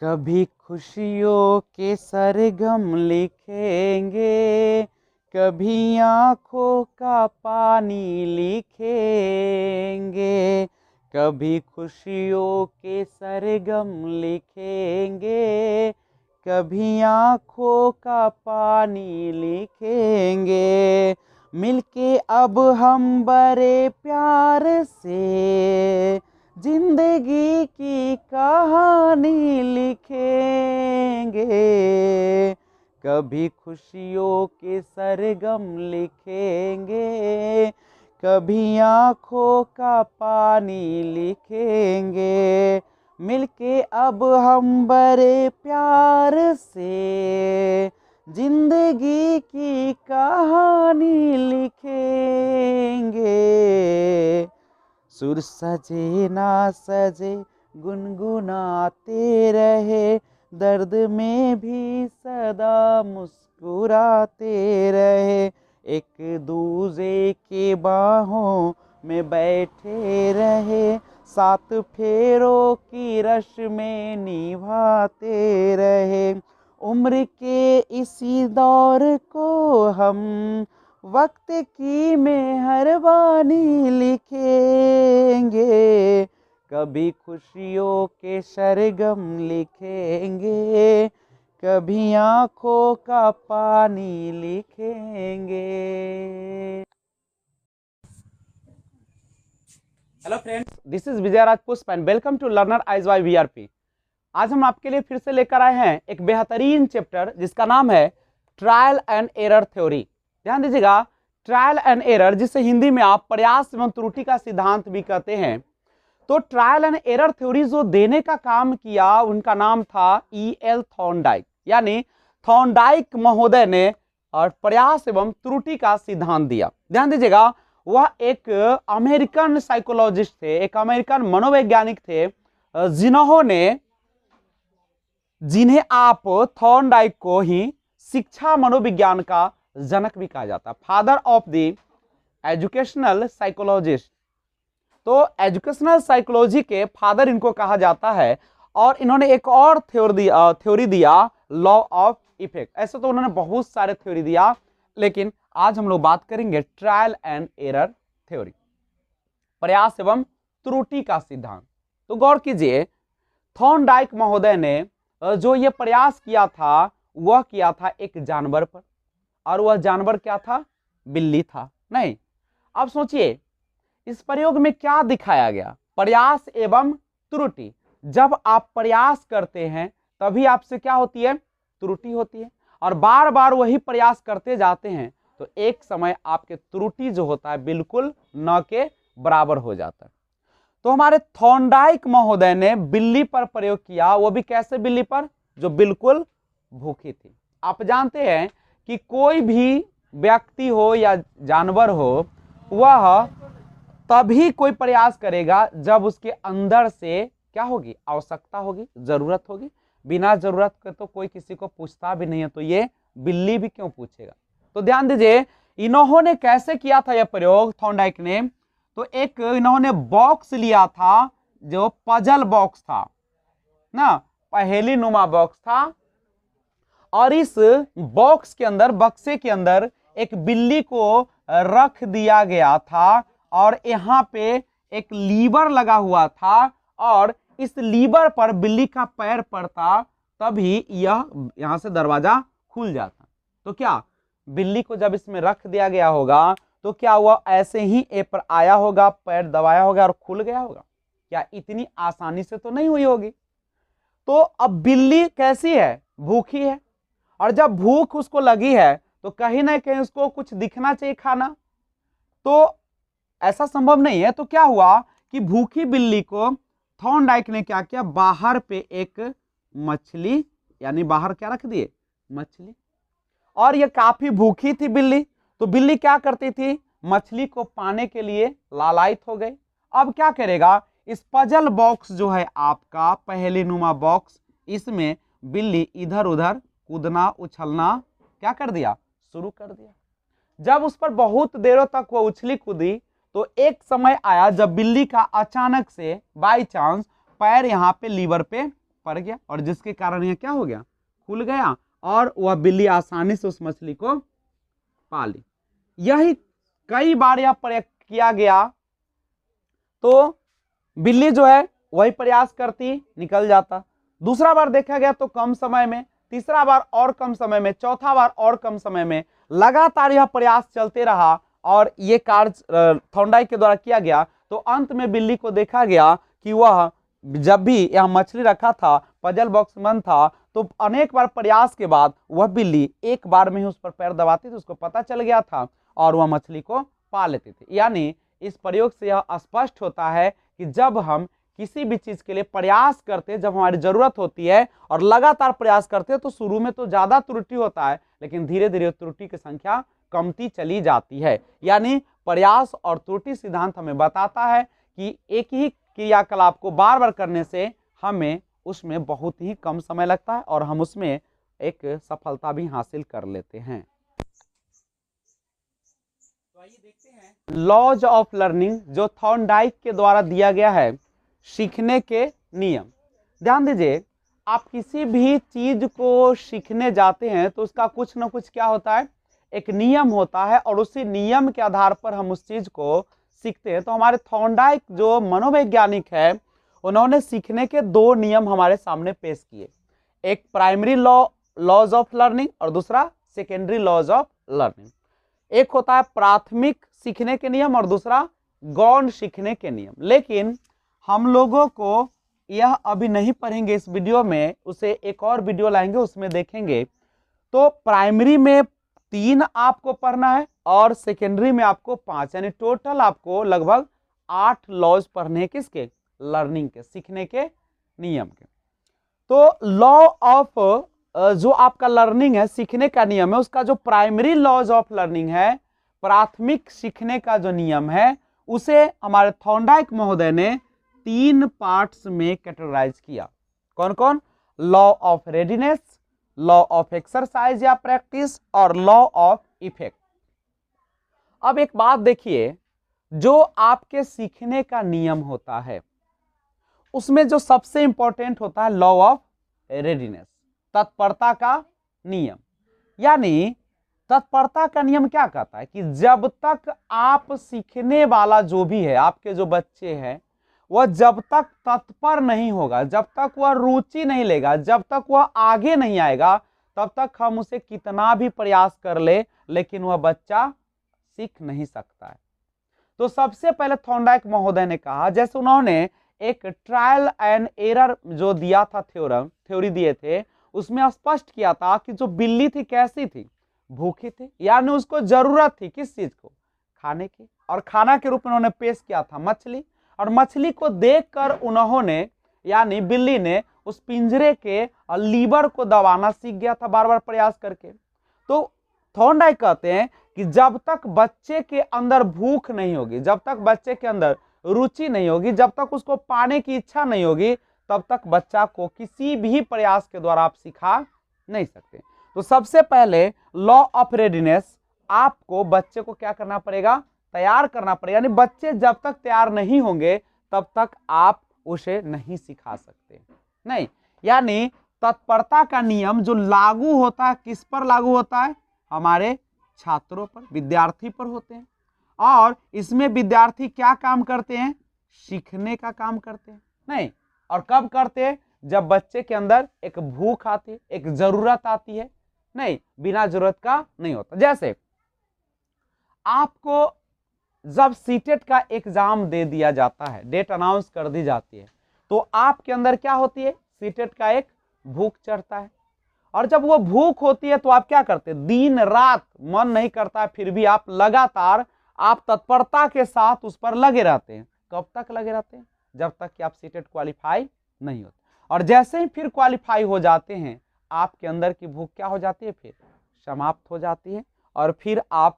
कभी खुशियों के सरगम लिखेंगे, कभी आँखों का पानी लिखेंगे। कभी खुशियों के सरगम लिखेंगे, कभी आँखों का पानी लिखेंगे। मिलके अब हम बड़े प्यार से जिंदगी की कहानी लिखेंगे। कभी खुशियों के सरगम लिखेंगे, कभी आँखों का पानी लिखेंगे। मिलके अब हम बड़े प्यार से जिंदगी की कहानी लिखेंगे। सुर सजे ना सजे गुनगुनाते रहे, दर्द में भी सदा मुस्कुराते रहे। एक दूजे के बाहों में बैठे रहे, सात फेरों की रस्में निभाते रहे। उम्र के इसी दौर को हम वक्त की मेहरबानी लिखेंगे। कभी खुशियों के सरगम लिखेंगे, कभी आँखों का पानी लिखेंगे। Hello friends, this is Vijay Raj Pushp and welcome to learner eyes by VRP. आज हम आपके लिए फिर से लेकर आए हैं एक बेहतरीन चैप्टर जिसका नाम है ट्रायल एंड एरर थ्योरी। ध्यान दीजिएगा, ट्रायल एंड एरर, जिसे हिंदी में आप प्रयास एवं त्रुटि का सिद्धांत भी कहते हैं। तो ट्रायल एंड एरर थ्योरी जो देने का काम किया, उनका नाम था E.L. थॉर्नडाइक, यानी थॉर्नडाइक महोदय ने और प्रयास एवं त्रुटि का सिद्धांत दिया। ध्यान दीजिएगा, वह एक अमेरिकन साइकोलॉजिस्ट थे, एक अमेरिकन मनोवैज्ञानिक थे, जिन्हें आप थॉर्नडाइक को ही शिक्षा मनोविज्ञान का जनक भी कहा जाता है, father of the educational psychologist. तो एजुकेशनल साइकोलॉजी के फादर इनको कहा जाता है। और इन्होंने एक और थ्योरी दिया, लॉ ऑफ इफेक्ट। ऐसे तो उन्होंने बहुत सारे थ्योरी दिया, लेकिन आज हम लोग बात करेंगे ट्रायल एंड एरर थ्योरी, प्रयास एवं त्रुटि का सिद्धांत। तो गौर कीजिए, थॉर्नडाइक महोदय ने जो ये प्रयास किया था, वह किया था एक जानवर पर, और वह जानवर क्या था? बिल्ली था। नहीं, अब सोचिए इस प्रयोग में क्या दिखाया गया? प्रयास एवं त्रुटि। जब आप प्रयास करते हैं तभी आपसे क्या होती है? त्रुटि होती है। और बार बार वही प्रयास करते जाते हैं तो एक समय आपके त्रुटि जो होता है बिल्कुल न के बराबर हो जाता है। तो हमारे थॉर्नडाइक महोदय ने बिल्ली पर प्रयोग किया, वो भी कैसे बिल्ली पर? जो बिल्कुल भूखी थी। आप जानते हैं कि कोई भी व्यक्ति हो या जानवर हो, वह तभी कोई प्रयास करेगा जब उसके अंदर से क्या होगी? आवश्यकता होगी, जरूरत होगी। बिना जरूरत के तो कोई किसी को पूछता भी नहीं है, तो ये बिल्ली भी क्यों पूछेगा? तो ध्यान दीजिए, इन्होंने कैसे किया था यह प्रयोग थॉर्नडाइक ने। तो एक इन्होंने बॉक्स लिया था, जो पजल बॉक्स था ना, पहेली नुमा बॉक्स था, और इस बॉक्स के अंदर, बक्से के अंदर एक बिल्ली को रख दिया गया था, और यहाँ पे एक लीवर लगा हुआ था, और इस लीवर पर बिल्ली का पैर पड़ता तभी यह यहां से दरवाजा खुल जाता। तो क्या बिल्ली को जब इसमें रख दिया गया होगा तो क्या वह ऐसे ही पर आया होगा, पैर दबाया होगा और खुल गया होगा? क्या इतनी आसानी से तो नहीं हुई होगी। तो अब बिल्ली कैसी है? भूखी है, और जब भूख उसको लगी है तो कहीं ना कहीं उसको कुछ दिखना चाहिए, खाना। तो ऐसा संभव नहीं है। तो क्या हुआ कि भूखी बिल्ली को थॉर्नडाइक ने क्या किया? बाहर पे एक मछली, यानी बाहर क्या रख दिए? मछली। और ये काफी भूखी थी बिल्ली, तो बिल्ली क्या करती थी? मछली को पाने के लिए लालायित हो गई। अब क्या करेगा? इस पजल बॉक्स जो है आपका, पहेली नुमा बॉक्स, इसमें बिल्ली इधर उधर कूदना उछलना क्या कर दिया? शुरू कर दिया। जब उस पर बहुत देरों तक वो उछली कूदी तो एक समय आया जब बिल्ली का अचानक से बाई चांस पैर यहाँ पे लीवर पे पड़ गया और जिसके कारण यह क्या हो गया, खुल गया और वह बिल्ली आसानी से उस मछली को पा ली। यही कई बार यह प्रयोग किया गया तो बिल्ली जो है वही प्रयास करती, निकल जाता। दूसरा बार देखा गया तो कम समय में, तीसरा बार और कम समय में, चौथा बार और कम समय में, लगातार यह प्रयास चलते रहा और ये कार्य थॉर्नडाइक के द्वारा किया गया। तो अंत में बिल्ली को देखा गया कि वह जब भी यह मछली रखा था, पजल बॉक्स बंद था, तो अनेक बार प्रयास के बाद वह बिल्ली एक बार में ही उस पर पैर दबाती थी, उसको पता चल गया था और वह मछली को पा लेते थे। यानी इस प्रयोग से यह स्पष्ट होता है कि जब हम किसी भी चीज के लिए प्रयास करते हैं, जब हमारी जरूरत होती है और लगातार प्रयास करते हैं, तो शुरू में तो ज्यादा त्रुटि होता है, लेकिन धीरे धीरे त्रुटि की संख्या कमती चली जाती है। यानी प्रयास और त्रुटि सिद्धांत हमें बताता है कि एक ही क्रियाकलाप को बार बार करने से हमें उसमें बहुत ही कम समय लगता है और हम उसमें एक सफलता भी हासिल कर लेते हैं। तो आइए देखते हैं लॉज ऑफ लर्निंग जो थॉर्नडाइक के द्वारा दिया गया है, सीखने के नियम। ध्यान दीजिए, आप किसी भी चीज को सीखने जाते हैं तो उसका कुछ ना कुछ क्या होता है, एक नियम होता है और उसी नियम के आधार पर हम उस चीज को सीखते हैं। तो हमारे थॉर्नडाइक जो मनोवैज्ञानिक है, उन्होंने सीखने के दो नियम हमारे सामने पेश किए, एक प्राइमरी लॉज ऑफ लर्निंग और दूसरा सेकेंडरी लॉज ऑफ लर्निंग। एक होता है प्राथमिक सीखने के नियम और दूसरा गौण सीखने के नियम। लेकिन हम लोगों को यह अभी नहीं पढ़ेंगे इस वीडियो में, उसे एक और वीडियो लाएंगे, उसमें देखेंगे। तो प्राइमरी में 3 आपको पढ़ना है और सेकेंडरी में आपको 5, यानी टोटल आपको लगभग 8 लॉज पढ़ने, किसके, लर्निंग के, सीखने के नियम के। तो लॉ ऑफ जो आपका लर्निंग है, सीखने का नियम है, उसका जो प्राइमरी लॉज ऑफ लर्निंग है, प्राथमिक सीखने का जो नियम है, उसे हमारे थॉर्नडाइक महोदय ने 3 पार्ट्स में कैटेगराइज किया। कौन कौन, law of readiness, law of exercise या प्रैक्टिस और लॉ ऑफ इफेक्ट। अब एक बात देखिए, जो आपके सीखने का नियम होता है उसमें जो सबसे इंपॉर्टेंट होता है लॉ ऑफ रेडीनेस, तत्परता का नियम। यानी तत्परता का नियम क्या कहता है कि जब तक आप सीखने वाला जो भी है, आपके जो बच्चे हैं, वह जब तक तत्पर नहीं होगा, जब तक वह रुचि नहीं लेगा, जब तक वह आगे नहीं आएगा, तब तक हम उसे कितना भी प्रयास कर ले, लेकिन वह बच्चा सीख नहीं सकता है। तो सबसे पहले थॉर्नडाइक महोदय ने कहा, जैसे उन्होंने एक ट्रायल एंड एरर जो दिया था, थ्योरी दिए थे, उसमें स्पष्ट किया था कि जो बिल्ली थी कैसी थी, भूखी थी, यानी उसको जरूरत थी किस चीज को, खाने की, और खाना के रूप में उन्होंने पेश किया था मछली। और मछली को देखकर उन्होंने, यानी बिल्ली ने उस पिंजरे के लीवर को दबाना सीख गया था बार बार प्रयास करके। तो थॉर्नडाइक कहते हैं कि जब तक बच्चे के अंदर भूख नहीं होगी, जब तक बच्चे के अंदर रुचि नहीं होगी, जब तक उसको पाने की इच्छा नहीं होगी, तब तक बच्चा को किसी भी प्रयास के द्वारा आप सिखा नहीं सकते। तो सबसे पहले लॉ ऑफ रेडीनेस, आपको बच्चे को क्या करना पड़ेगा, तैयार करना पड़ेगा। यानी बच्चे जब तक तैयार नहीं होंगे तब तक आप उसे नहीं सिखा सकते, नहीं। यानी तत्परता का नियम जो लागू होता है, किस पर लागू होता है, हमारे छात्रों पर, विद्यार्थी पर होते हैं। और इसमें विद्यार्थी क्या काम करते हैं, सीखने का काम करते हैं, नहीं। और कब करते हैं, जब बच्चे के अंदर एक भूख आती है, एक जरूरत आती है, नहीं, बिना जरूरत का नहीं होता। जैसे आपको जब सीटेट का एग्जाम दे दिया जाता है, डेट अनाउंस कर दी जाती है, तो आपके अंदर क्या होती है, सीटेट का एक भूख चढ़ता है। और जब वो भूख होती है तो आप क्या करते हैं, दिन रात मन नहीं करता है, फिर भी आप लगातार, आप तत्परता के साथ उस पर लगे रहते हैं। कब तक लगे रहते हैं, जब तक कि आप सीटेट क्वालिफाई नहीं होते। और जैसे ही फिर क्वालिफाई हो जाते हैं, आपके अंदर की भूख क्या हो जाती है, फिर समाप्त हो जाती है और फिर आप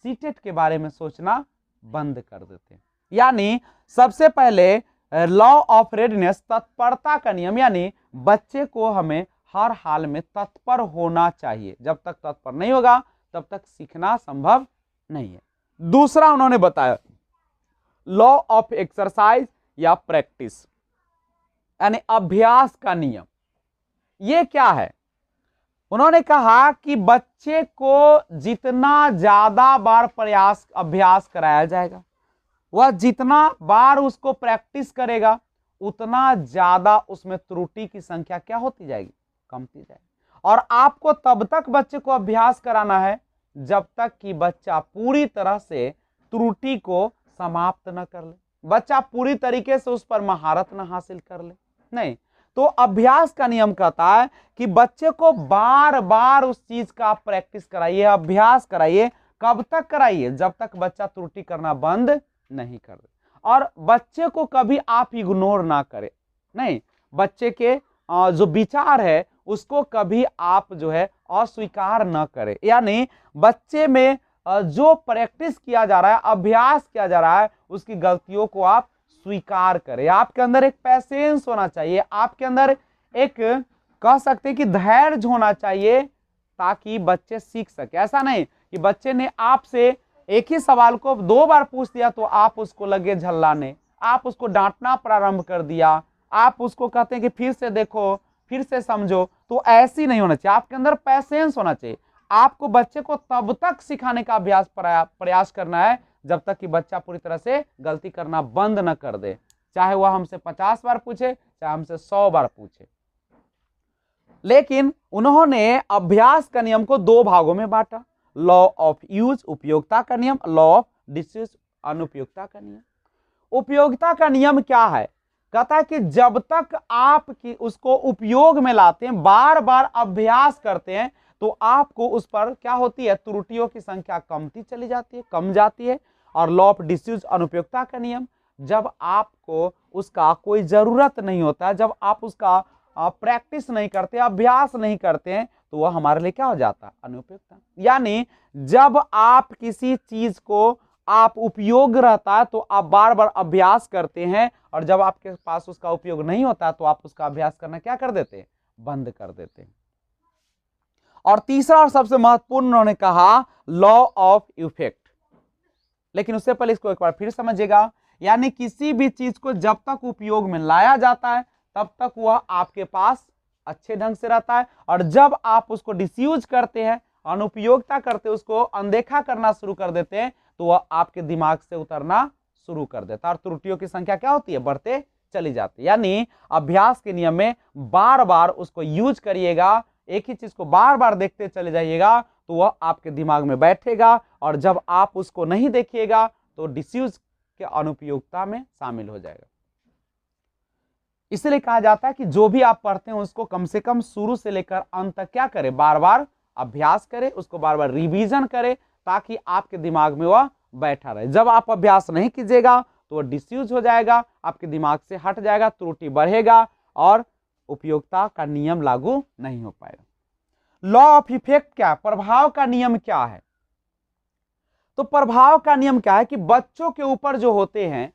सीटेट के बारे में सोचना बंद कर देते हैं। यानी सबसे पहले लॉ ऑफ रेडीनेस, तत्परता का नियम, यानी बच्चे को हमें हर हाल में तत्पर होना चाहिए। जब तक तत्पर नहीं होगा तब तक सीखना संभव नहीं है। दूसरा उन्होंने बताया लॉ ऑफ एक्सरसाइज या प्रैक्टिस। यानी अभ्यास का नियम। ये क्या है? उन्होंने कहा कि बच्चे को जितना ज्यादा बार अभ्यास कराया जाएगा, वह जितना बार उसको प्रैक्टिस करेगा, उतना ज्यादा उसमें त्रुटि की संख्या क्या होती जाएगी? कमती जाएगी। और आपको तब तक बच्चे को अभ्यास कराना है जब तक कि बच्चा पूरी तरह से त्रुटि को समाप्त न कर ले, बच्चा पूरी तरीके से उस पर महारत न हासिल कर ले। नहीं, तो अभ्यास का नियम कहता है कि बच्चे को बार बार उस चीज का प्रैक्टिस कराइए, अभ्यास कराइए। कब तक कराइए? जब तक बच्चा त्रुटि करना बंद नहीं कर दे। और बच्चे को कभी आप इग्नोर ना करें। नहीं, बच्चे के जो विचार है उसको कभी आप जो है अस्वीकार न करें। यानी बच्चे में जो प्रैक्टिस किया जा रहा है, अभ्यास किया जा रहा है, उसकी गलतियों को आप स्वीकार करें। आपके अंदर एक पैसेंस होना चाहिए, आपके अंदर एक कह सकते हैं कि धैर्य होना चाहिए, ताकि बच्चे सीख सके। ऐसा नहीं कि बच्चे ने आपसे एक ही सवाल को 2 बार पूछ दिया तो आप उसको लगे झल्लाने, आप उसको डांटना प्रारंभ कर दिया, आप उसको कहते हैं कि फिर से देखो, फिर से समझो। तो ऐसी नहीं होना चाहिए, आपके अंदर पैसेंस होना चाहिए। आपको बच्चे को तब तक सिखाने का प्रयास करना है जब तक कि बच्चा पूरी तरह से गलती करना बंद न कर दे, चाहे वह हमसे 50 बार पूछे, चाहे हमसे 100 बार पूछे। लेकिन उन्होंने अभ्यास का नियम को 2 भागों में बांटा, लॉ ऑफ यूज उपयोगिता का नियम, लॉ ऑफ डिसयूज अनुपयोगिता का नियम। उपयोगिता का नियम क्या है? कहता है कि जब तक आप उसको उपयोग में लाते हैं, बार बार अभ्यास करते हैं, तो आपको उस पर क्या होती है? त्रुटियों की संख्या कमती चली जाती है, कम जाती है। और लॉ ऑफ डिसयूज अनुपयोगिता का नियम, जब आपको उसका कोई जरूरत नहीं होता, जब आप उसका प्रैक्टिस नहीं करते, अभ्यास नहीं करते हैं, तो वह हमारे लिए क्या हो जाता है? अनुपयुक्त। यानी जब आप किसी चीज को आप उपयोग रहता है तो आप बार बार अभ्यास करते हैं, और जब आपके पास उसका उपयोग नहीं होता तो आप उसका अभ्यास करना क्या कर देते हैं? बंद कर देते हैं। और तीसरा और सबसे महत्वपूर्ण उन्होंने कहा लॉ ऑफ इफेक्ट। लेकिन उससे पहले इसको एक बार फिर समझिएगा। यानी किसी भी चीज को जब तक उपयोग में लाया जाता है तब तक वह आपके पास अच्छे ढंग से रहता है, और जब आप उसको डिसयूज करते हैं, अनुपयोगिता करते हैं, उसको अनदेखा करना शुरू कर देते हैं, तो वह आपके दिमाग से उतरना शुरू कर देता है और त्रुटियों की संख्या क्या होती है? बढ़ते चली जाती है। यानी अभ्यास के नियम में बार बार उसको यूज करिएगा, एक ही चीज को बार बार देखते चले जाइएगा, तो वह आपके दिमाग में बैठेगा, और जब आप उसको नहीं देखिएगा तो डिसयूज के अनुपयोगिता में शामिल हो जाएगा। इसलिए कहा जाता है कि जो भी आप पढ़ते हैं उसको कम से कम शुरू से लेकर अंत तक क्या करें? बार बार अभ्यास करें, उसको बार बार रिवीजन करें, ताकि आपके दिमाग में वह बैठा रहे। जब आप अभ्यास नहीं कीजिएगा तो वह डिसयूज हो जाएगा, आपके दिमाग से हट जाएगा, त्रुटि बढ़ेगा और उपयोगिता का नियम लागू नहीं हो पाएगा। लॉ ऑफ इफेक्ट क्या है? प्रभाव का नियम क्या है? तो प्रभाव का नियम क्या है कि बच्चों के ऊपर जो होते हैं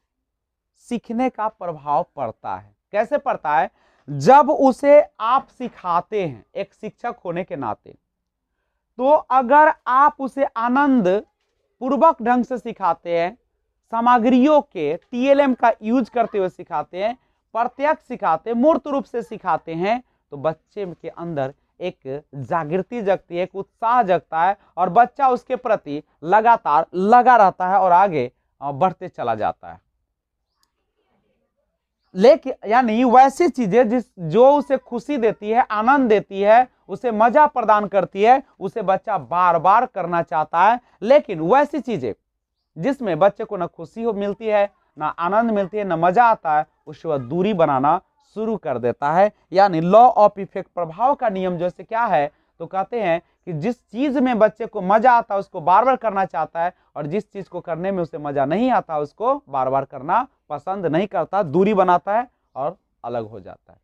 सीखने का प्रभाव पड़ता है। कैसे पड़ता है? जब उसे आप सिखाते हैं एक शिक्षक होने के नाते, तो अगर आप उसे आनंद पूर्वक ढंग से सिखाते हैं, सामग्रियों के टीएलएम का यूज करते हुए सिखाते हैं, प्रत्यक्ष सिखाते हैं, मूर्त रूप से सिखाते हैं, तो बच्चे के अंदर एक जागृति जगती है, एक उत्साह जगता है, और बच्चा उसके प्रति लगातार लगा रहता है और आगे बढ़ते चला जाता है। लेकिन यानी वैसी चीजें जो उसे खुशी देती है, आनंद देती है, उसे मजा प्रदान करती है, उसे बच्चा बार बार करना चाहता है। लेकिन वैसी चीजें जिसमें बच्चे को न खुशी हो मिलती है, ना आनंद मिलती है, न मजा आता है, उससे वह दूरी बनाना शुरू कर देता है। यानी लॉ ऑफ इफेक्ट, प्रभाव का नियम जैसे क्या है? तो कहते हैं कि जिस चीज में बच्चे को मजा आता है उसको बार बार करना चाहता है, और जिस चीज को करने में उसे मजा नहीं आता उसको बार बार करना पसंद नहीं करता, दूरी बनाता है और अलग हो जाता है।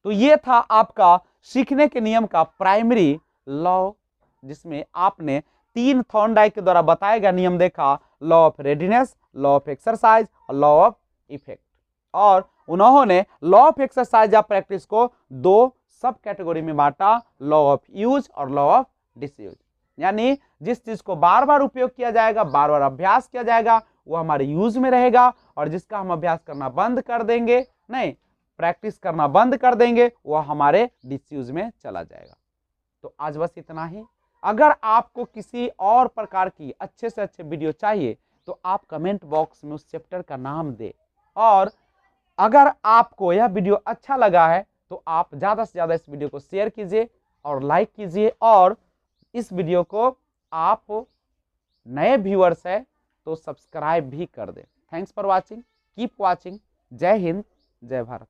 तो ये था आपका सीखने के नियम का प्राइमरी लॉ, जिसमें आपने 3 थॉर्नडाइक के द्वारा बताया गया नियम देखा, law of readiness, law of exercise और लॉ ऑफ इफेक्ट। और उन्होंने लॉ ऑफ एक्सरसाइज या प्रैक्टिस को 2 सब कैटेगरी में बांटा, लॉ ऑफ यूज और लॉ ऑफ डिसयूज। यानी जिस चीज को बार बार उपयोग किया जाएगा, बार बार अभ्यास किया जाएगा, वो हमारे यूज में रहेगा, और जिसका हम अभ्यास करना बंद कर देंगे, नहीं प्रैक्टिस करना बंद कर देंगे वह हमारे डिसयूज में चला जाएगा। तो आज बस इतना ही। अगर आपको किसी और प्रकार की अच्छे से अच्छे वीडियो चाहिए तो आप कमेंट बॉक्स में उस चैप्टर का नाम दे, और अगर आपको यह वीडियो अच्छा लगा है तो आप ज़्यादा से ज़्यादा इस वीडियो को शेयर कीजिए और लाइक कीजिए, और इस वीडियो को आप नए व्यूअर्स है तो सब्सक्राइब भी कर दें। Thanks for watching, keep watching. जय हिंद, जय भारत।